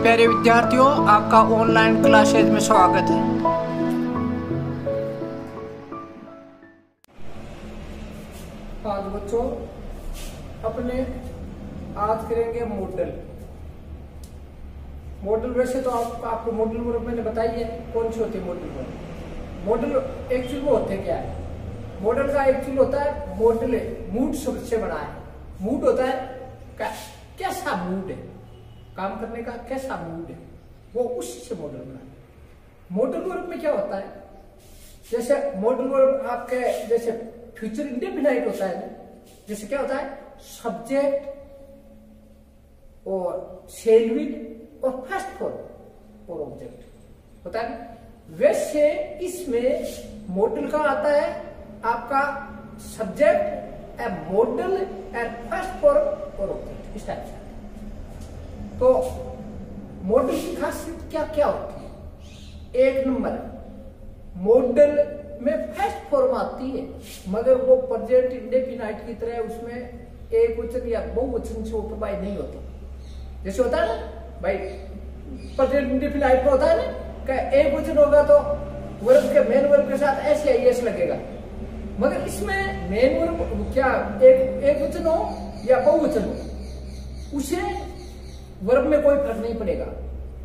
प्यारे विद्यार्थियों, आपका ऑनलाइन क्लासेज में स्वागत है। आज बच्चों अपने आज करेंगे मॉडल। वैसे तो आपको मॉडल वर्ब मैंने बताई है कौन सी होती है मॉडल वर्ब। मॉडल एक्चुअल में होते क्या है? मॉडल का एक्चुअल होता है मॉडल मूड शब्द से बना है। मूड होता है कैसा मूड है, काम करने का कैसा मूड है, वो उसी से मॉडल बना है। मॉडल वर्ब में क्या होता है, जैसे मॉडल वर्ब आपके जैसे फ्यूचर इंडेफिनाइट होता है, जैसे क्या होता है सब्जेक्ट और शेल विल और फर्स्ट फॉर्म और ऑब्जेक्ट होता है। वैसे इसमें मॉडल का आता है आपका subject A model and first form और ऑब्जेक्ट, इस टाइप से। तो मॉडल की खासियत क्या क्या होती है? एक नंबर, मॉडल में फर्स्ट फॉर्म आती है मगर वो प्रेजेंट इंडेफिनाइट की तरह उसमें एक वचन या बहुवचन से उपभाई नहीं होती। जैसे होता है ना भाई प्रेजेंट इंडेफिनाइट में होता है ना कि एक वचन होगा तो वर्ब के मेन वर्ब के साथ ऐसे एस लगेगा, मगर इसमें मेन वर्ब क्या एक वचन हो या बहुवचन हो उसे वर्ब में कोई फर्क नहीं पड़ेगा।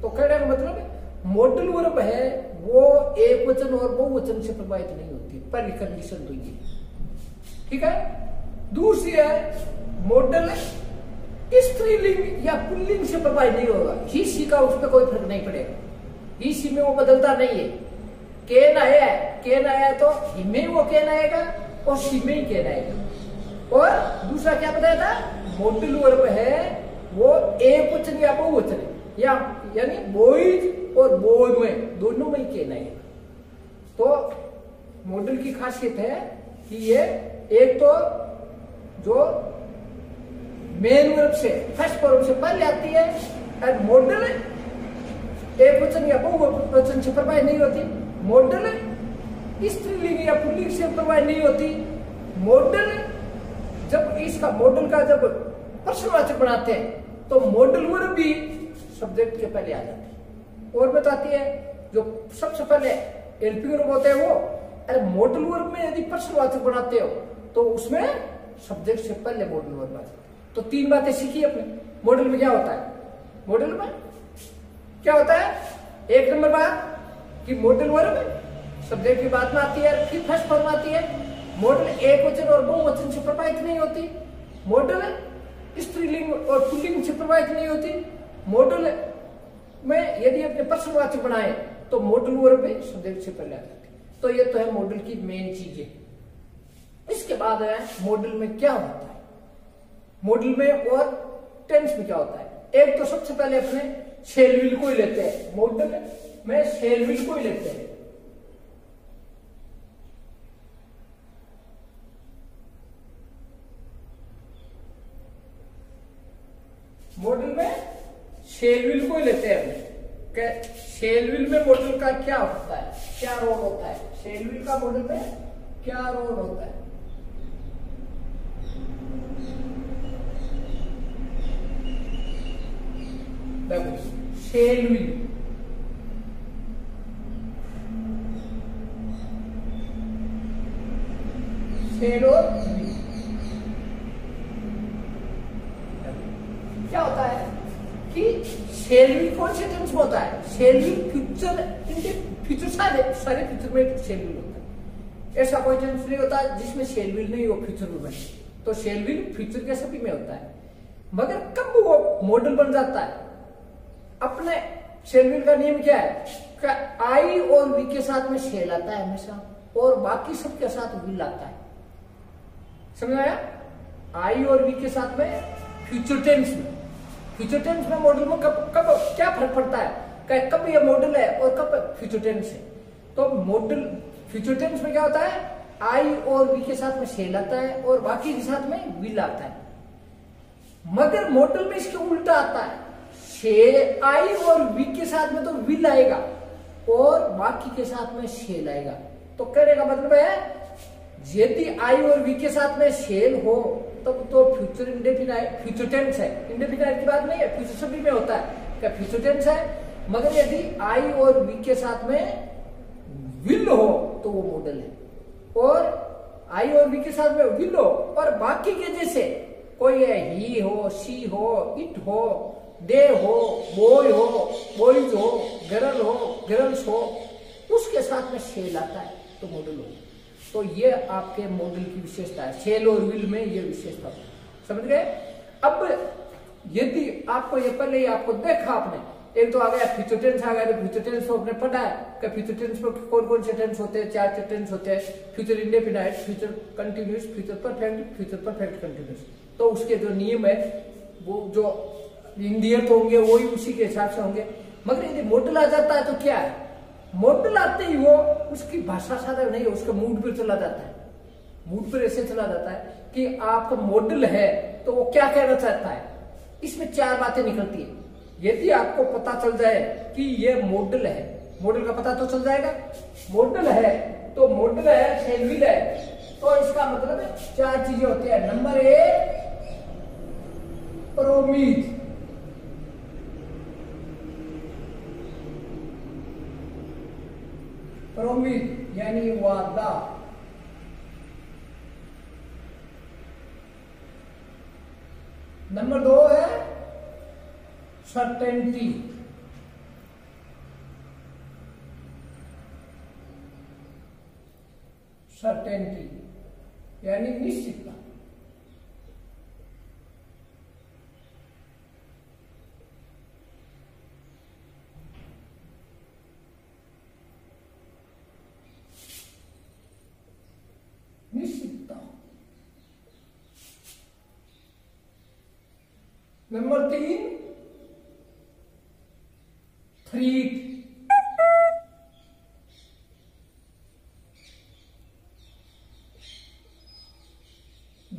तो कहने का मतलब मॉडल वर्ब है वो एक वचन और बहुवचन से प्रभावित नहीं होती, पहली कंडीशन तो ये, ठीक है। दूसरी है मॉडल स्त्रीलिंग या पुल्लिंग से प्रभावित नहीं होगा, ही सी का उस पर कोई फर्क नहीं पड़ेगा, ही सी में वो बदलता नहीं है। केन आया तो ही में वो केन आएगा और सी में ही केन आएगा। और दूसरा क्या बताया था, मॉडल वर्ब है वो एक वचन या बहुवचन या यानी बॉयज और बॉय में दोनों में ही कहना है। तो मॉडल की खासियत है कि ये एक तो जो मेन वर्ब से फर्स्ट फॉर्म से पहले आती है और मॉडल एक वचन या बहुवचन से प्रभावित नहीं होती। मॉडल स्त्रीलिंग या पुल्लिंग से प्रभावित नहीं होती। मॉडल जब इसका मॉडल का जब प्रश्नवाचक बनाते हैं तो मॉडल वर्ब भी सब्जेक्ट के पहले आ जाते हैं। और बताती है जो सबसे पहले एलपी वर्ब होते हैं वो, अरे मॉडल वर्ब में यदि प्रश्नवाचक बनाते हो तो उसमें सब्जेक्ट से पहले मॉडल वर्ब आ जाते हैं। तो तीन बातें सीखी अपने। मॉडल में क्या होता है, मॉडल में क्या होता है, एक नंबर बात कि मॉडल वर्ब सब्जेक्ट की बात में आती है, फिर फर्स्ट फॉर्म आती है। मॉडल एक वचन और बहुवचन से प्रभावित नहीं होती। मॉडल स्त्रीलिंग और पुल्लिंग से प्रभावित नहीं होती। मॉडल में यदि अपने प्रश्नवाचक बनाए तो मॉडल वर्ब में सब्जेक्ट से पहले आ जाती है। तो ये तो है मॉडल की मेन चीजें। इसके बाद है मॉडल में क्या होता है, मॉडल में और टेंस में क्या होता है। एक तो सबसे पहले अपने शेल विल को ही लेते हैं, मॉडल में शेल विल को ही लेते हैं। मॉडल में शेल विल को ही लेते हैं। शेल विल में मॉडल का क्या होता है, क्या रोल होता है, शेल विल का मॉडल में क्या रोल होता है। देखो शेल विल शेल और क्या होता है कि शेल विल कौन से टेंस में होता है, शेल विल फ्यूचर सारे फ्यूचर में शेल विल होता है। ऐसा कोई टेंस नहीं होता जिसमें शेल विल नहीं हो फ्यूचर में बने। तो शेल विल फ्यूचर के सभी में होता है, मगर कब वो मॉडल बन जाता है, अपने शेल विल का नियम क्या है कि आई और वी के साथ में शेल आता है हमेशा और बाकी सब के साथ विल आता है। समझ आया? आई और वी के साथ में फ्यूचर टेंस में मॉडल में कब क्या फर्क पड़ता है, कब ये मॉडल है और कब फ्यूचर टेंस है। तो मॉडल फ्यूचर टेंस में क्या होता है, आई और वी के साथ में शेल आता है और बाकी के साथ में विल आता है। मगर मॉडल में इसके उल्टा आता है, आई और वी के साथ में तो विल आएगा और बाकी के साथ में शेल आएगा। तो कहने का मतलब है यदि आई और वी के साथ में शेल हो तब तो फ्यूचर इंडेफिनाइट फ्यूचर टेंस है, इंडेफिनाइट की बात नहीं है, फ्यूचर सभी में होता है। क्या फ्यूचर टेंस है। मगर यदि आई और वी के साथ में विल हो तो वो मॉडल है, और आई और वी के साथ में विल हो और बाकी के जैसे कोई है ही हो, शी हो, इट हो, दे हो, बॉय हो, बॉयज हो, गर्ल हो, गर्ल्स हो, उसके साथ में शेल आता है तो मॉडल हो। तो ये आपके मॉडल की विशेषता है, शेल और विल में ये विशेषता, समझ गए। अब यदि आपको ये पहले ही आपको देखा आपने, एक तो आ गया फ्यूचर टेंस आ गया, तो फ्यूचर टेंस को आपने पढ़ा है कि फ्यूचर टेंस में कौन कौन से टेंस होते हैं, 4 टेंस होते हैं, future indefinite, future continuous, future perfect, future perfect continuous. तो उसके जो नियम है वो जो इंडियन होंगे वही उसी के हिसाब से होंगे। मगर यदि मॉडल आ जाता है तो क्या है, मॉडल आते ही वो उसकी भाषा साधारण नहीं है, उसका मूड पर चला जाता है, मूड पर ऐसे चला जाता है कि आपका मॉडल है तो वो क्या कहना चाहता है। इसमें 4 बातें निकलती है। यदि आपको पता चल जाए कि ये मॉडल है, मॉडल का पता तो चल जाएगा, मॉडल है तो मॉडल है, शेल है, तो इसका मतलब है 4 चीजें होती है। नंबर 1 प्रोमीज, प्रोमीज यानी वादा। नंबर 2 है सर्टेनिटी, सर्टेनिटी यानी निश्चितता। निश्चितता। नंबर 3 थ्रीट,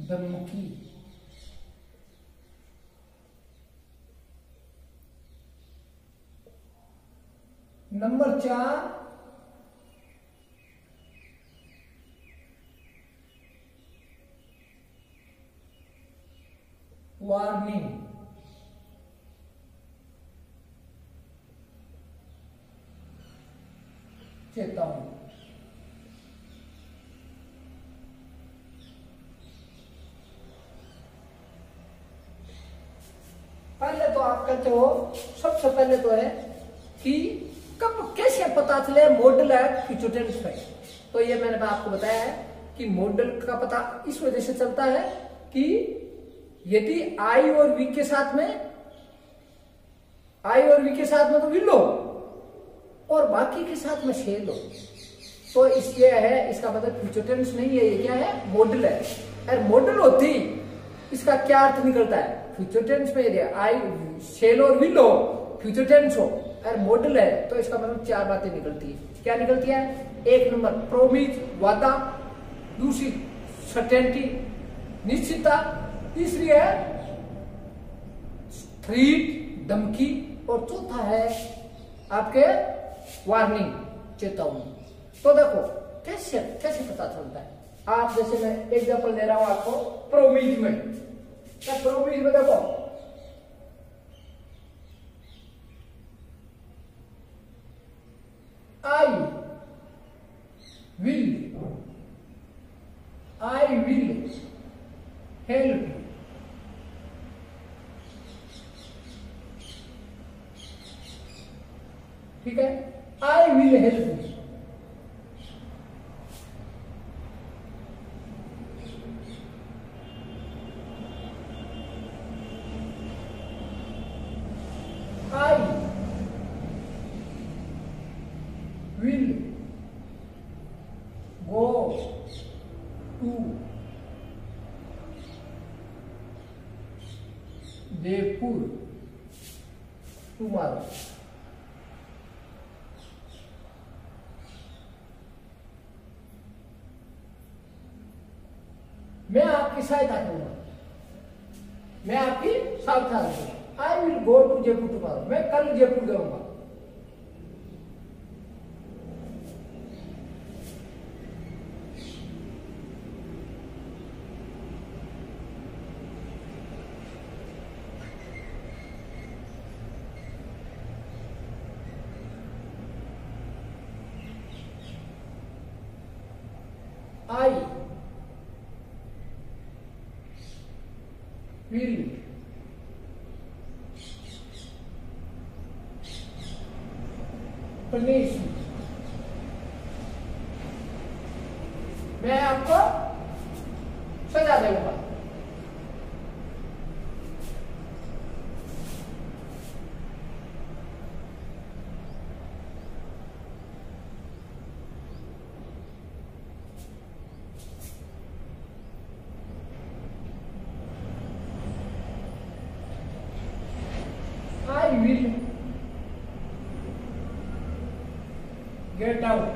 धमकी। नंबर 4 वार्निंग, चेतावनी। पहले तो आप कहते हो, सबसे पहले तो है कि कब कैसे पता चले मॉडल है फ्यूचर टेंस में। तो ये मैंने आपको बताया है कि मॉडल का पता इस वजह से चलता है कि यदि आई और वी के साथ में, आई और वी के साथ में तो विल हो और बाकी के साथ में शेल हो, तो इसलिए है, इसका मतलब फ्यूचर टेंस नहीं है, ये क्या है, मॉडल है। और मॉडल होती इसका क्या अर्थ निकलता है, फ्यूचर टेंस में यदि आई, शेल और विल हो, फ्यूचर टेंस हो और मॉडल है, तो इसका मतलब 4 बातें निकलती है। क्या निकलती है? 1 नंबर प्रोमिस, वादा, दूसरी सर्टेनिटी, निश्चितता, तीसरी है थ्रीट, धमकी, और चौथा है आपके वार्निंग, चेतावनी। तो देखो कैसे कैसे पता चलता है। आप जैसे मैं एग्जांपल दे रहा हूं आपको प्रोमिस में, क्या प्रोमिस में देखो आई विल हेल्प, ठीक है, I will help. I will go to Jaipur tomorrow. मैं आपकी सहायता करूंगा, मैं आपकी सहायता करूंगा। I will go to Jaipur tomorrow, मैं कल जयपुर जाऊंगा। आई विल पनिश, मैं आपको सजा दूंगा। I will get out.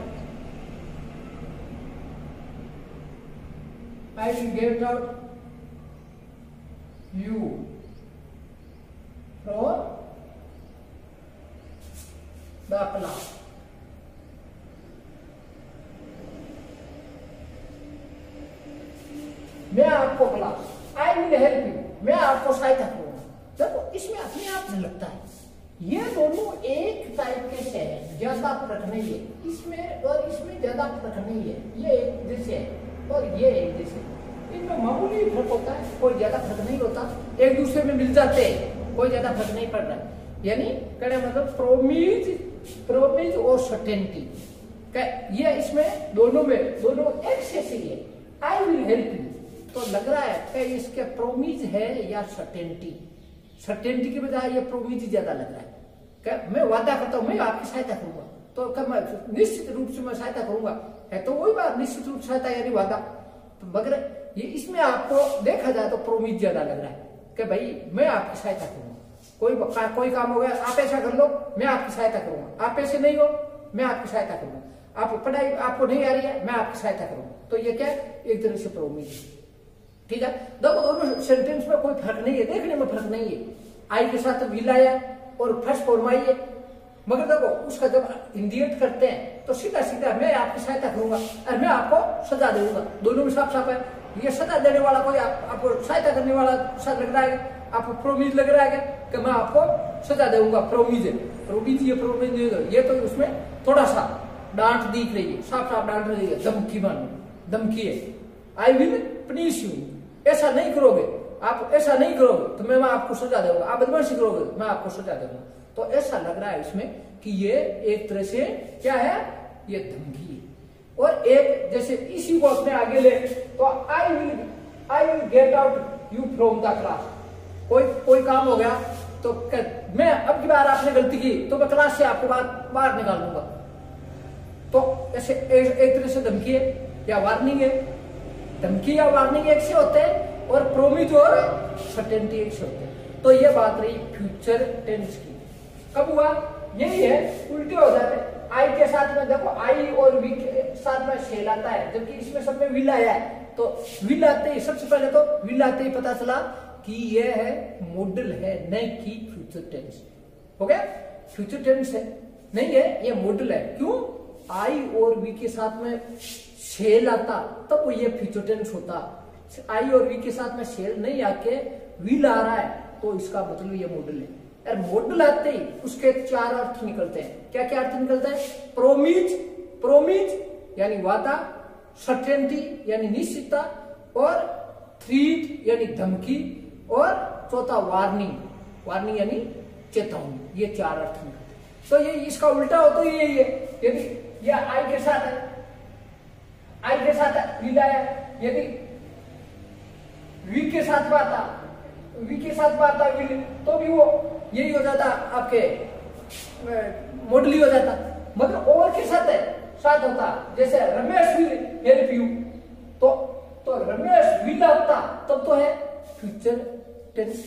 I will get out you from the class. मैं आपको class, I will help you, मैं आपको सहायता करूंगा। देखो इसमें अपने आप लगता है ये दोनों एक टाइप के से है, ज्यादा फर्क नहीं है इसमें और इसमें, ज्यादा फर्क नहीं है। ये एक जैसे है और ये एक जैसे, इनमें मामूली फर्क होता है, कोई ज्यादा फर्क नहीं होता, एक दूसरे में मिल जाते हैं, कोई ज्यादा फर्क नहीं पड़ रहा। यानी कहने मतलब प्रोमिज और सर्टेनिटी, ये इसमें दोनों में दोनों एक से है। आई विल हेल्प यू तो लग रहा है कि इसके प्रोमिज है या सर्टेनिटी, सर्टेनिटी की बजाय ये प्रोमिज ज्यादा लग रहा है। क्या मैं वादा करता हूं मैं आपकी सहायता करूंगा, तो क्या मैं निश्चित रूप से मैं सहायता करूंगा, है तो वही बात, निश्चित रूप से सहायता यानी वादा। तो मगर ये इसमें आपको देखा जाए तो प्रोमिज ज्यादा लग रहा है कि भाई मैं आपकी सहायता करूंगा, कोई काम हो गया आप ऐसा कर लो मैं आपकी सहायता करूंगा, आप ऐसे नहीं हो मैं आपकी सहायता करूंगा, आप पढ़ाई आपको नहीं आ रही है मैं आपकी सहायता करूंगा। तो ये क्या एक तरह से प्रोमिज है। ठीक है, देखो दोनों सेंटेंस में कोई फर्क नहीं है, देखने में फर्क नहीं है। आई के साथ विल आया और फर्स्ट फॉर्म आई है, मगर देखो उसका जब इंडिकेट करते हैं तो सीधा सीधा मैं आपकी सहायता करूंगा और मैं आपको सजा दूंगा, दोनों में साफ साफ है। ये सजा देने वाला कोई आपको सहायता करने वाला साथ लग रहा है, आपको प्रोमिज लग रहा है कि मैं आपको सजा दूंगा, प्रोमिज है। प्रोमिज ये प्रोमिज ये तो उसमें थोड़ा सा डांट दिख रही है, साफ साफ डांट रही है, धमकी मानो, धमकी है। आई विल पनिश यू, ऐसा नहीं करोगे, आप ऐसा नहीं करोगे तो मैं आपको सजा दूंगा, आप बदमाशी करोगे मैं आपको सजा दूंगा। तो ऐसा लग रहा है इसमें कि ये एक तरह से क्या है, ये धमकी है। और एक जैसे इसी को अपने आगे ले तो I will get out you from the class, कोई काम हो गया तो मैं अब की बार आपने गलती की तो मैं क्लास से आपको बाहर निकाल दूंगा। तो ऐसे एक तरह से धमकी है या वार्निंग है, धमकी या वार्निंग एक से होते हैं और प्रोमिज और सर्टेनिटी एक से होते हैं। तो ये बात रही फ्यूचर टेंस की। कब हुआ यही है, उल्टे हो जाते। आई के साथ में देखो आई और वी के साथ में शेल आता है, जबकि इसमें सब में विल आया है। तो विल आते ही सबसे पहले तो विल आते ही पता चला कि ये है मॉडल है, नहीं कि फ्यूचर टेंस। हो गया, फ्यूचर टेंस है नहीं है, ये मॉडल है। क्यों, आई और वी के साथ में शेल आता तब वो ये फ्यूचर टेंस होता। आई और वी के साथ में शेल नहीं आके विल आ रहा है तो इसका मतलब ये मॉडल है। और मॉडल आते ही उसके चार अर्थ निकलते हैं। क्या क्या अर्थ निकलता है, प्रोमिज यानी वादा, सर्टेनिटी यानी निश्चितता, और थ्रीट यानी धमकी, और चौथा वार्निंग यानी चेतावनी। ये चार अर्थ निकलते हैं। तो ये इसका उल्टा हो तो यही है, यदि ये आई के साथ है, आई के साथ विल आया, यदि वी के साथ बात विल तो भी वो यही हो जाता, आपके मॉडल ही हो जाता। मतलब और के साथ होता, जैसे रमेश विल हेल्प यू, तो रमेश विल आता तब तो है फ्यूचर टेंस।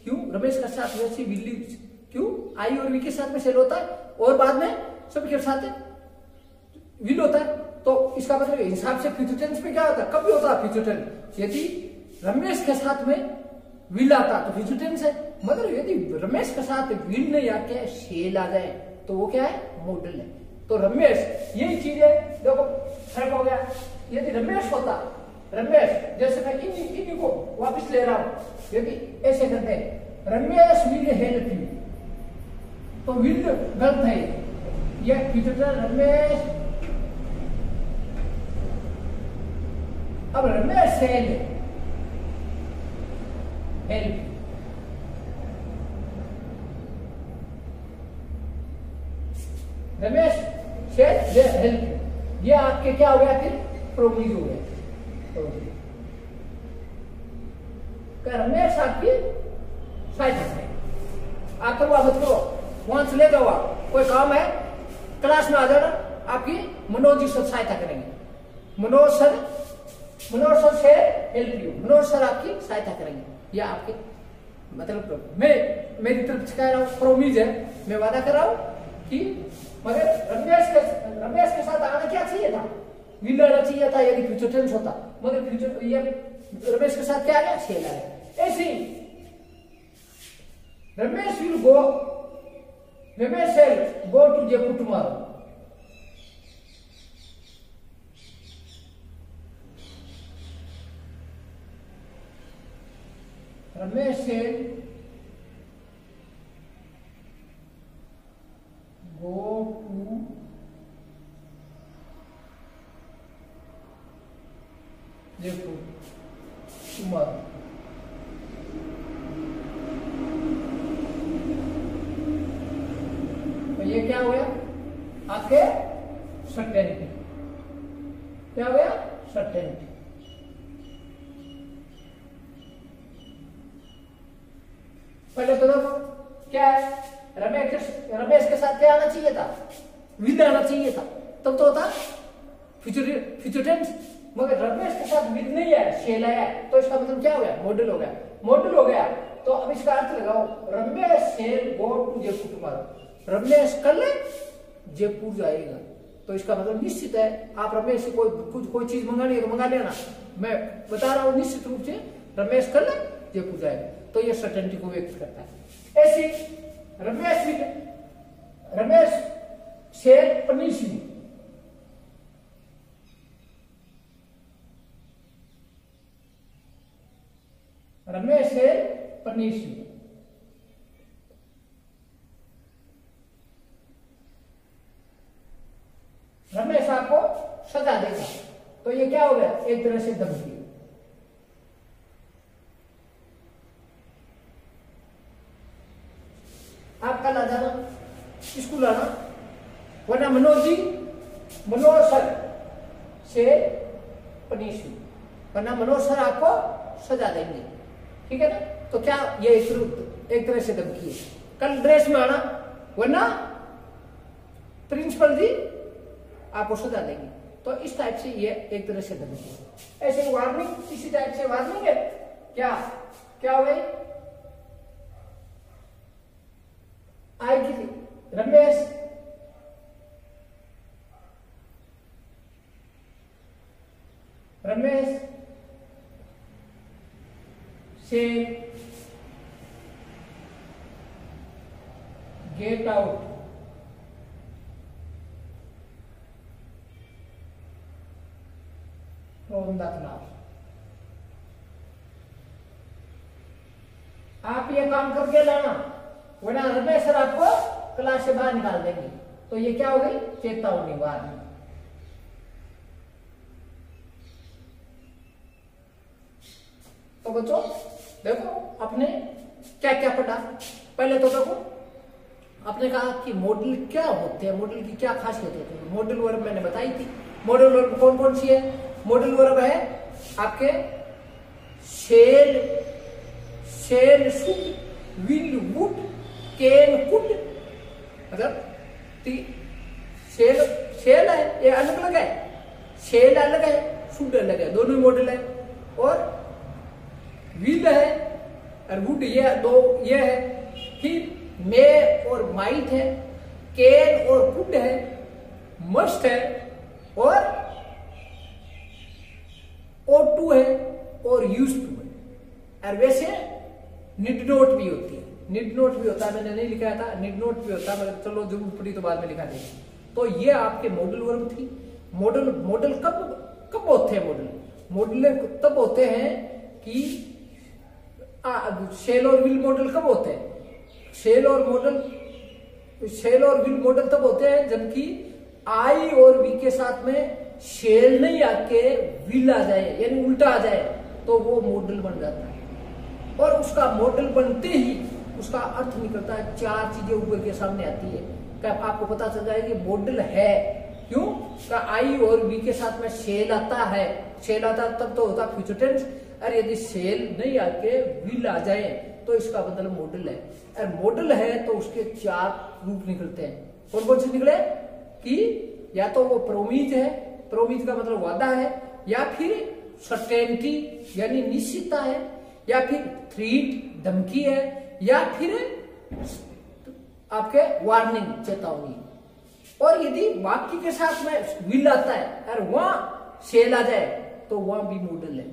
क्यों, रमेश के साथ वैसे विल, क्यों आई और वी के साथ में शेल होता है और बाद में सबके साथ विल होता है। तो इसका मतलब हिसाब से फ्यूचर टेंस में क्या होता है, कभी होता है फ्यूचर टेंस। यदि रमेश के साथ में विल आता तो फ्यूचर टेंस है, मगर यदि रमेश के साथ विल नहीं आके शेल आ जाए तो वो क्या है, मॉडल है। तो रमेश यही चीज है, देखो फर्क हो गया। यदि रमेश होता, रमेश जैसे मैं इन्हीं को वापस ले रहा हूं, यदि ऐसे करते हैं रमेश विल हेल्प यू, तो विल गलत है, यह फ्यूचर टेंस रमेश अब Ramesh shall help, Ramesh shall help, ये आपके क्या हो गया फिर प्रोग्रीज हो गया। रमेश आपकी सहायता करें, आप करो मत करो, वहां से ले जाओ, आप कोई काम है क्लास में आ जाना, आपकी मनोज जी सर सहायता करेंगे, मनोज सर से हेल्प यू, मनोज सर आपकी सहायता करेंगे। या आपके मतलब मैं मेरी तरफ से कह रहा हूँ, प्रोमिज है, मैं वादा कर रहा हूँ कि मगर रमेश के साथ आना क्या चाहिए था, विल आना चाहिए था यदि फ्यूचर टेंस होता, मगर फ्यूचर ये रमेश के साथ क्या आ गया, सेल आ गया। ऐसे Ramesh will go, Ramesh shall go to Jaipur tomorrow, Ramesh shall go to Jaipur tomorrow। तो ये क्या हो गया आपके सर्टेनिटी, क्या हो गया सर्टेनिटी। पहले तो देखो क्या है, रमेश के साथ क्या आना चाहिए था, विद आना चाहिए था, तब तो होता फ्यूचर टेंस, मगर रमेश के साथ विद नहीं है, शेल आया, तो इसका मतलब क्या हो गया, मॉडल हो गया, मॉडल हो गया। तो अब इसका अर्थ लगाओ, Ramesh shall go to Jaipur tomorrow, Ramesh कल जयपुर जाएगा, तो इसका मतलब निश्चित है, आप रमेश से कोई चीज मंगानी है तो मंगा लेना, मैं बता रहा हूं निश्चित रूप से रमेश कल जयपुर जाएगा, तो ये सर्टेनिटी को व्यक्त करता है। ऐसे रमेश शेर पनीसी, रमेश शेर पनीसी, रमेश आपको सजा देगा, तो ये क्या हो गया, एक तरह से धमकी। आप कल आ जाना, स्कूल आना, वरना मनोज सर से पनिश, वरना मनोज सर आपको सजा देंगे, ठीक है ना। तो क्या ये एक तरह से धमकी है, कल ड्रेस में आना, वरना प्रिंसिपल जी आपको सजा देंगे, तो इस टाइप से ये एक तरह से धमकी है। ऐसे वार्निंग, इसी टाइप से वार्निंग है, क्या हो गई, आएगी रमेश से get out from the class. आप ये काम करके लाना, वरना रमेश सर आपको क्लास से बाहर निकाल देंगे, तो ये क्या हो गई, चेतावनी वार्निंग। तो बच्चों देखो आपने क्या क्या पढ़ा, पहले तो देखो आपने कहा कि मॉडल क्या होते हैं, मॉडल की क्या खासियत होती है। मॉडल वर्ब मैंने बताई थी, मॉडल वर्ब कौन कौन सी है, मॉडल वर्ब है आपके shall, should, will, would, can, could, मतलब शेल है, ये अलग अलग है, शेल अलग है, शुड अलग है, दोनों मॉडल है। और विल है और वुड, ये दो ये है। फिर मे और माइट है, कैन और कुड है, मस्ट है और ought to है और यूज्ड टू है। और वैसे नीड नोट भी होती है, नीड नोट भी होता है, मैंने नहीं लिखा था, नीड नोट भी होता है, मगर चलो जरूरत पड़ी तो बाद में लिखा देंगे। तो ये आपके मॉडल वर्ब थी। मॉडल कब होते हैं, मॉडल तब होते हैं कि शेल और विल मॉडल कब होते हैं, शेल और विल मॉडल तब होते हैं जबकि आई और वी के साथ में शेल नहीं आके विल आ जाए यानी उल्टा आ जाए तो वो मॉडल बन जाता है। और उसका मॉडल बनते ही उसका अर्थ निकलता है, चार चीजें ऊपर के सामने आती है। क्या आपको पता चल जाएगा कि मॉडल है, क्यों का आई और बी के साथ में शेल आता है, शेल आता तब तो होता फ्यूचर टेंस। और यदि शेल नहीं आके विल आ जाए तो इसका मतलब मॉडल है। और मॉडल है तो उसके चार रूप निकलते हैं। कौन कौन से निकले कि या तो वो प्रोमीज है, प्रोमीज का मतलब वादा है, या फिर सर्टेनिटी यानी निश्चितता है, या फिर थ्रीट धमकी है, या फिर आपके वार्निंग चेतावनी। और यदि वाक्य के साथ में विल आता है और वहां शेल आ जाए तो वहां भी मॉडल है।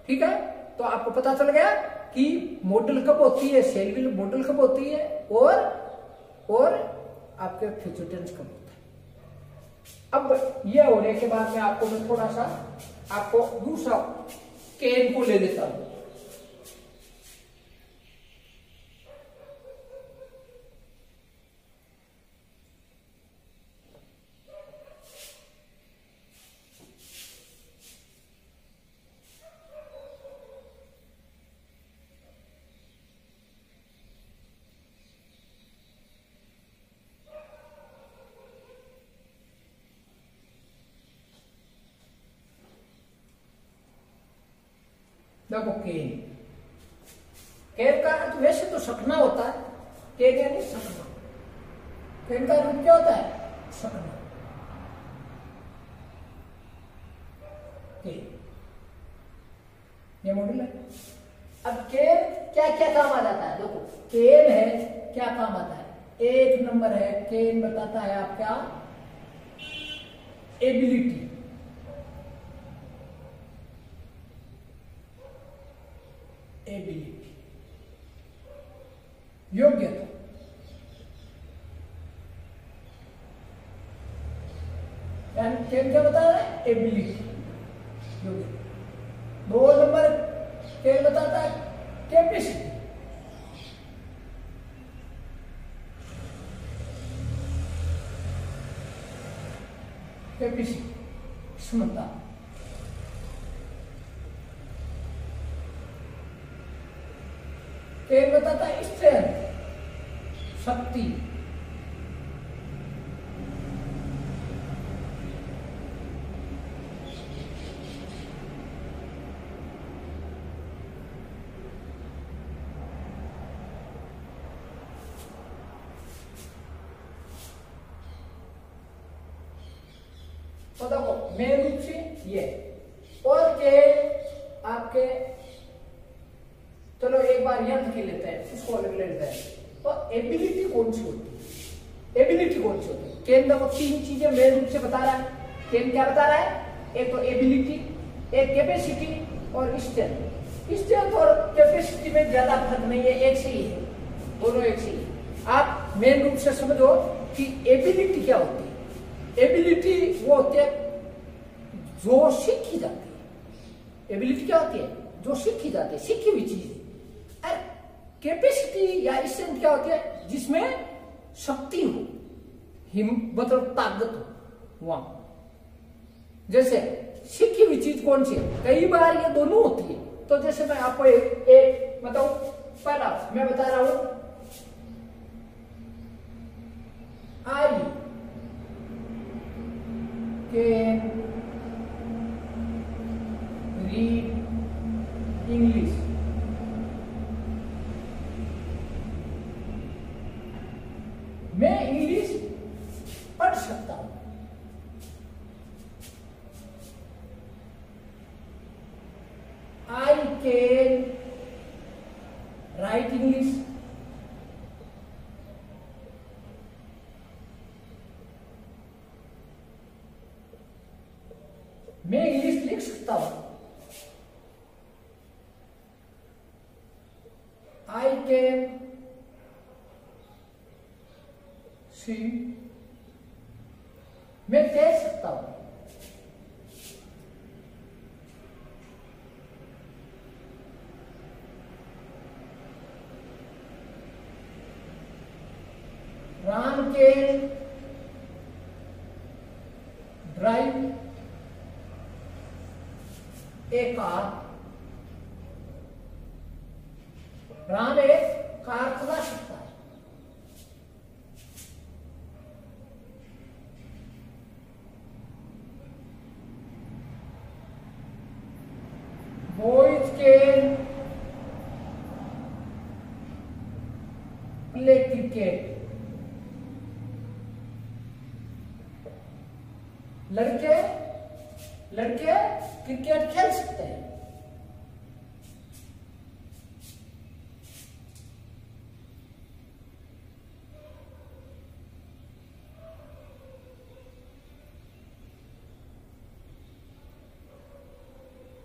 ठीक है, तो आपको पता चल गया कि मॉडल कब होती है, शेल विल मॉडल कब होती है, और आपके फ्यूचर टेंस कब होता है। अब ये होने के बाद में आपको मैं थोड़ा सा आपको दूसरा कैन को ले लेता हूं। देखो केन, केन का अर्थ वैसे तो सकना होता है, केन यानी सकना। केन का रूप क्या होता है, सकना। केन ये मॉडल है। अब केन क्या क्या काम आ जाता है, देखो केन है क्या काम आता है। एक नंबर है केन बताता है आपका एबिलिटी, एबिलिटी योग्यता। केन क्या बता रहा है, एबिलिटी योग्यता। दो नंबर केन बताता है कैपेसिटी, कैपेसिटी क्षमता। केन बताता है स्ट्रेंथ, शक्ति। तो देखो मेन रूप से ये और के आपके, चलो एक बार यंत्र की लेते हैं, इसको अलग लेते हैं। तो एबिलिटी कौन सी होती है, एबिलिटी कौन सी होती है। केन देखो तीन चीजें मेन रूप से बता रहा है। केन क्या बता रहा है, एक तो एबिलिटी, एक कैपेसिटी और स्ट्रेंथ। स्ट्रेंथ और कैपेसिटी में ज्यादा फर्क नहीं है, एक से ही है, दोनों एक से ही। आप मेन रूप से समझो कि एबिलिटी क्या होती है। एबिलिटी वो होती है जो सीखी जाती है। एबिलिटी क्या होती है, जो सीखी जाती है, सीखी हुई चीज। कैपेसिटी या स्ट्रेंथ क्या होती है, जिसमें शक्ति हो, मतलब ताकत हो वहां। जैसे सीखी हुई चीज कौन सी है, कई बार ये दोनों होती है। तो जैसे मैं आपको एक बताऊं, पहला मैं बता रहा हूं आई कैन रीड इंग्लिश। मैं इंग्लिश पढ़ सकता हूं। I can write English. मैं इंग्लिश लिख सकता हूं। आई कैन सी, मैं कह सकता हूं। राम कैन ड्राइव का राम एक कार चला सकता है। बॉयज कैन प्ले क्रिकेट, लड़के क्रिकेट खेल सकते हैं।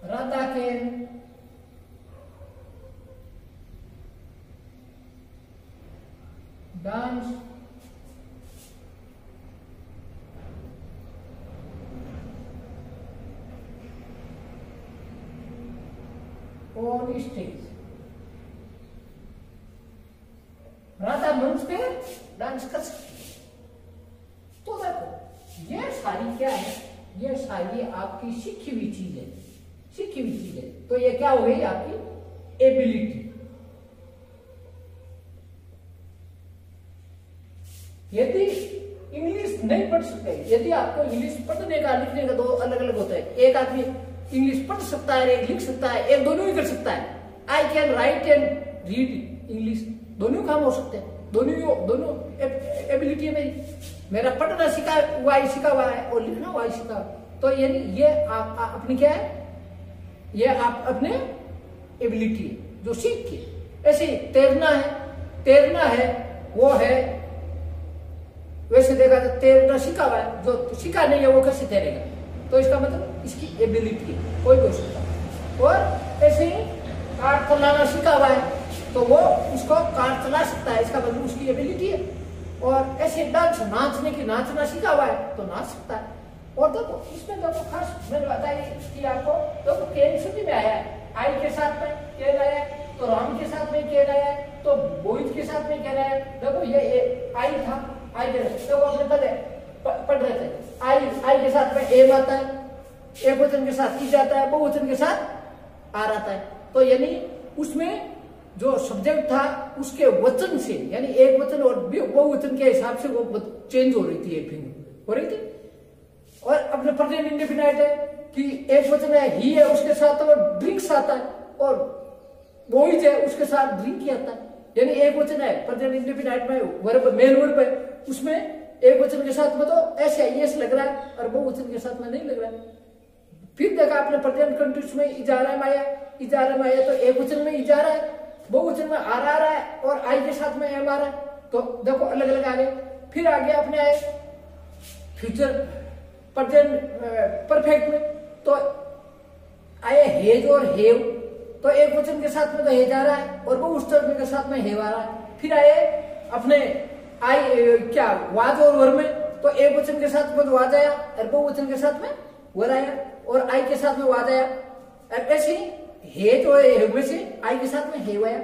Radha can dance on stage, Radha मंच पे डांस कर सकती है। तो देखो ये सारी क्या है, ये सारी आपकी सीखी हुई चीज है, सीखी हुई चीज है। तो ये क्या हो गई आपकी एबिलिटी। यदि इंग्लिश नहीं पढ़ सकते, यदि आपको इंग्लिश पढ़ने का लिखने का दो अलग अलग होता है, एक आदमी इंग्लिश पढ़ सकता है, एक लिख सकता है, एक दोनों ही कर सकता है। I can write and read English, दोनों काम हो सकते हैं, दोनों एबिलिटी है मेरी। मेरा पढ़ना सीखा हुआ ही सीखा हुआ है और लिखना हुआ ही सीखा। तो यानी ये आप अपनी क्या है, ये आप अपने एबिलिटी है जो सीख के। ऐसे तैरना है वो है, वैसे देखा तो तैरना सीखा हुआ है, जो सीखा नहीं है वो कैसे तैरेगा। तो इसका मतलब इसकी एबिलिटी है, कोई भी हो सकता है। और ऐसे ही कार चलाना सीखा हुआ है तो वो उसको कार चला सकता है, इसका मतलब उसकी एबिलिटी है। और ऐसे नाचना सीखा हुआ है तो नाच सकता है। और देखो इसमें देखो खास मैंने बताया कि आपको देखो केन छुट्टी में आया है, आई के साथ में केन आया है, तो राम के साथ में केन आया है, तो बोइज के साथ में केन आया है। देखो ये आई था, आई के देखो अपने पढ़ रहे थे, आई के साथ में एम आता है, एक वचन के साथ ई जाता है, बहुवचन के साथ आर आता है। तो यानी उसमें जो सब्जेक्ट था उसके वचन से, यानी एक वचन और बहुवचन के हिसाब से वो चेंज हो रही थी, एक हो रही थी। और अपने प्रेजेंट इंडेफिनाइट है कि एक वचन है ही है, उसके साथ वो ड्रिंक्स आता है, और बॉयज है उसके साथ ड्रिंक ही आता है। यानी एक वचन है प्रेजेंट इंडेफिनाइट में वर्ब मेन वर्ब है, उसमें एक वचन के साथ में तो ऐसे यस लग रहा है और बहुवचन के साथ में नहीं लग रहा है। फिर देखा आपने प्रेजेंट कंटीन्यूअस में इजारा में आया तो एक वचन में इजारा है, बहुवचन में आर आ रहा है और आई के साथ में एम आ रहा है। तो देखो अलग अलग आ गए। फिर आगे अपने आए फ्यूचर प्रेजेंट परफेक्ट में, तो आए हेज और हेव, तो एक वचन के साथ में तो हेज आ रहा है और बहुवचन के साथ में हेव आ रहा है। फिर आए अपने आई क्या वाज और वर में, तो एक वचन के साथ में वाज आया और बहुवचन के साथ में वर आया और आई के साथ में वाज आया। ऐसे ही हेज और हेव में से आई के साथ में हेव आया।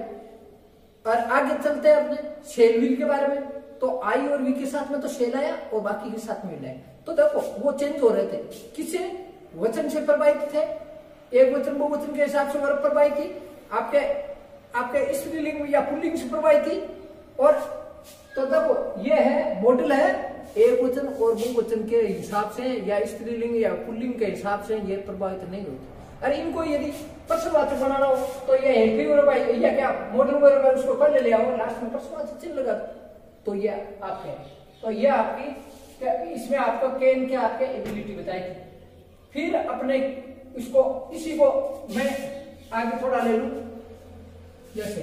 और आगे चलते हैं अपने शेल विल के बारे में, तो आई और वी के साथ में तो शेल आया और बाकी के साथ में विल आया। तो देखो वो चेंज हो रहे थे, किससे, वचन से प्रभावित थे, एक वचन बहुवचन के हिसाब से वर्ब प्रभावित थी, आपके स्त्रीलिंग या पुल्लिंग से प्रभावित थी। और तो देखो ये है मॉडल है, एक वचन और बहुवचन के हिसाब से या स्त्रीलिंग या पुल्लिंग के हिसाब से ये प्रभावित नहीं होते। अरे इनको यदि प्रश्नवाचक बनाना हो तो ये हेल्पिंग वर्ब या क्या मॉडल वर्ब है, उसको पहले ले आओ, लास्ट में प्रश्नवाचक चिन्ह लगा दो, तो ये आपके, तो ये आपकी इसमें आपका केन क्या आपके एबिलिटी बताएगी। फिर अपने इसको इसी को मैं आगे थोड़ा ले लूं, जैसे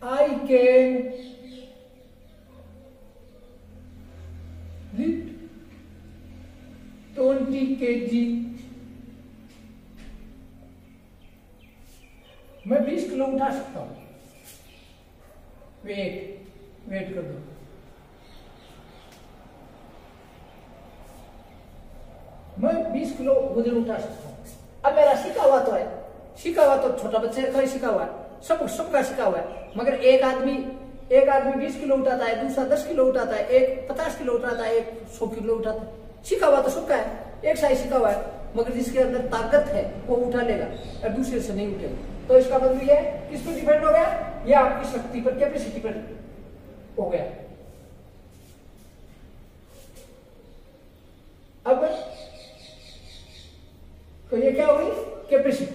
आई कैन लिफ्ट 20 kg, मैं 20 किलो उठा सकता हूं। वेट कर दो, मैं 20 किलो वजन उठा सकता हूं। अब मेरा सीखा हुआ तो है, सीखा हुआ तो छोटा बच्चे का सीखा हुआ है, सबका सीखा हुआ है, मगर एक आदमी एक आदमी 20 किलो उठाता है, दूसरा 10 किलो उठाता है, एक 50 किलो उठाता है, एक 100 किलो उठाता है। सीखा हुआ तो सबका है, एक साइज सीखा हुआ है, मगर जिसके अंदर ताकत है वो उठा लेगा और दूसरे से नहीं उठेगा। तो इसका मतलब ये किस पर डिपेंड हो गया, ये आपकी शक्ति पर, कैपेसिटी पर हो गया। अब तो ये क्या हुई, कैपेसिटी।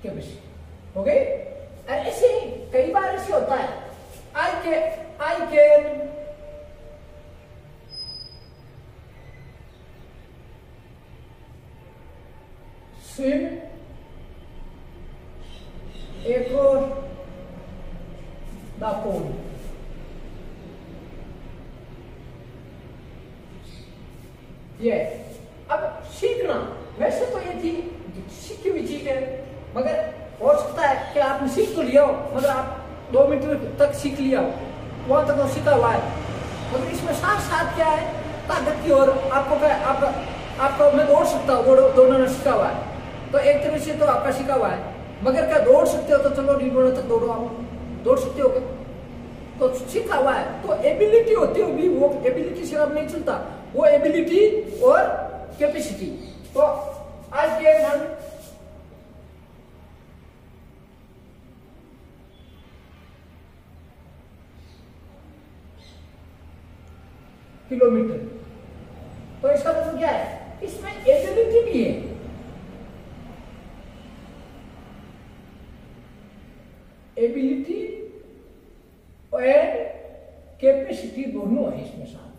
कैपेसिटी हो गई। ऐसे ही कई बार ऐसे होता है, I can swim across the pond। ये अब सीखना, वैसे तो ये थी सीखी हुई चीज है, मगर हो सकता है कि आपने सीख तो लिया हो, मगर आप 2 मिनट तक सीख लिया हो, वहां तक तो सीखा हुआ है, मगर इसमें साथ साथ क्या है, ताकत की ओर आपको क्या, आपको मैं दौड़ सकता हूँ, दौड़ना सीखा हुआ है, तो एक तरह से तो आपका सीखा हुआ है, मगर क्या दौड़ सकते हो, तो चलो रिबोना तक दौड़ो, आप दौड़ सकते हो क्या, तो सीखा हुआ है। तो एबिलिटी होती होगी, वो एबिलिटी से अब नहीं चलता, वो एबिलिटी और कैपेसिटी। तो आज के हम किलोमीटर, तो इसका मतलब क्या है, इसमें एबिलिटी भी है, एबिलिटी और कैपेसिटी दोनों है इसमें साथ,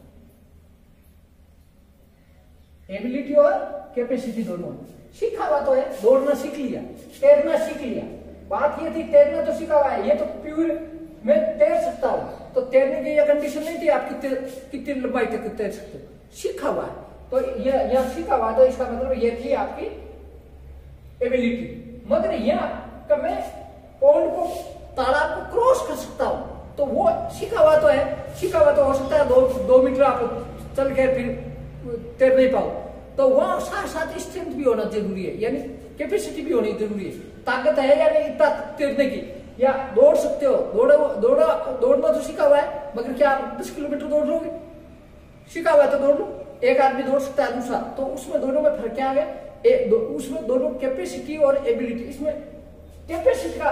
एबिलिटी और कैपेसिटी दोनों। सीखा हुआ तो है, दौड़ना सीख लिया, तैरना सीख लिया, बात ये थी तैरना तो सीखा हुआ है, ये तो प्योर मैं तैर सकता हूं, तो तैरने की यह कंडीशन नहीं थी आप कितनी लंबाई तक तैर सकते हो, सीखा हुआ है, तो यह सीखा हुआ, तो इसका मतलब ये थी आपकी एबिलिटी। मगर यह मैं पॉइंट को, तालाब को क्रॉस कर सकता हूं, तो वो सीखा हुआ तो है, सीखा हुआ तो हो सकता है 2 मीटर आप चल के फिर तैर नहीं पाओ, तो वहां साथ साथ स्ट्रेंथ भी होना जरूरी है, यानी कैपेसिटी भी होनी जरूरी है, ताकत है या नहीं इतना तैरने की, या दौड़ सकते हो, दौड़ना तो सीखा हुआ है, मगर क्या आप 10 किलोमीटर दौड़ लोगे, सीखा हुआ है तो दौड़ लो, एक आदमी दौड़ सकता है दूसरा, तो उसमें दोनों में फर्क क्या आ गया, उसमें दोनों कैपेसिटी और एबिलिटी, इसमें कैपेसिटी का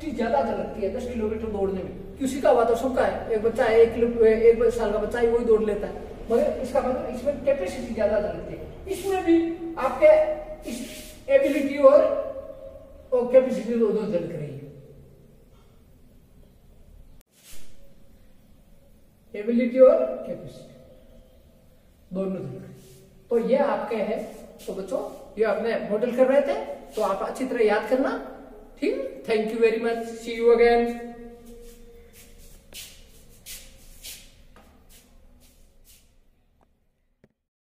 ज्यादा लगती है 10 किलोमीटर दौड़ने में, क्यों, सीखा हुआ तो सबका है, एक बच्चा है 1 साल का बच्चा है वही दौड़ लेता है, मगर इसका मतलब इसमें कैपेसिटी ज्यादा लगती है, इसमें भी आपके एबिलिटी और कैपेसिटी दोनों जल रही है, एबिलिटी और कैपेसिटी दोनों जल रही है। तो ये आपके है, तो बच्चों ये आपने मॉडल कर रहे थे, तो आप अच्छी तरह याद करना, ठीक। Thank you very much, see you again.